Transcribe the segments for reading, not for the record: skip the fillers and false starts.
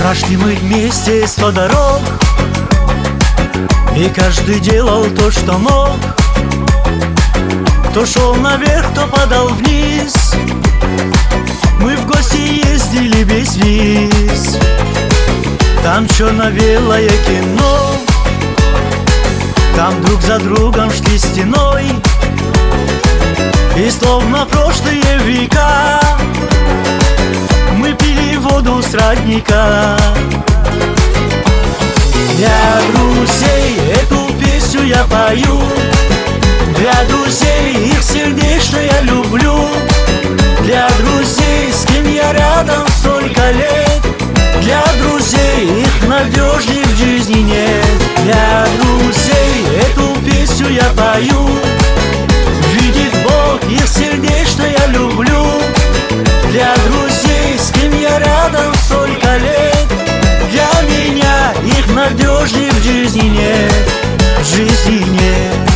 Прошли мы вместе 100 дорог, и каждый делал то, что мог. Кто шел наверх, кто падал вниз. Мы в гости ездили без виз. Там черно-белое кино, там друг за другом шли стеной. И словно прошлые века мы пили воду с родника. Для друзей эту песню я пою, для друзей их сердечно я люблю, для друзей, с кем я рядом столько лет, для друзей их надежней в жизни нет. Для друзей эту песню я пою, видит Бог, их сердечно я люблю, для друзей, с кем я рядом столько лет, для меня их надежней в жизни нет, в жизни нет.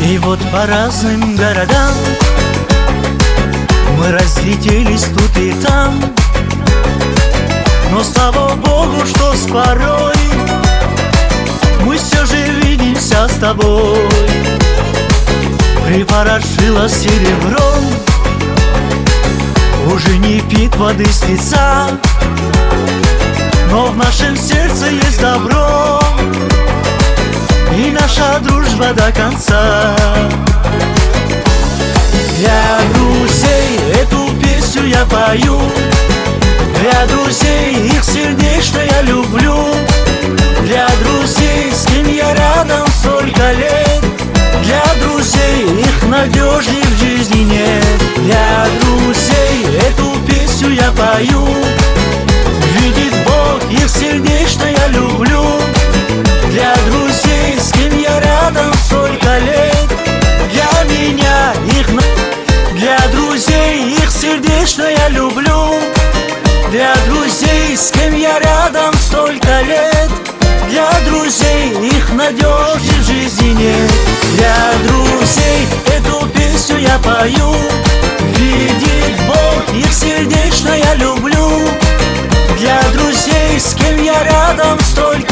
И вот по разным городам мы разлетелись тут и там, но слава Богу, что с порой мы все же видимся с тобой. Припорошила серебром, уже не пит воды с лица, но в нашем сердце есть добро, и наша дружба до конца. Для друзей эту песню я пою, для друзей их сердечно я люблю, для друзей, с кем я рядом столько лет, для друзей их надежней в жизни нет. Для друзей эту песню я пою, видит Бог, их сердечно я люблю, для друзей, с кем я рядом столько лет, для меня их для друзей их сердечно я люблю, для друзей, с кем я рядом столько лет, для друзей их надежней в жизни нет. Для друзей эту песню я пою, видит Бог, их сердечно я люблю, для друзей, с кем я рядом столько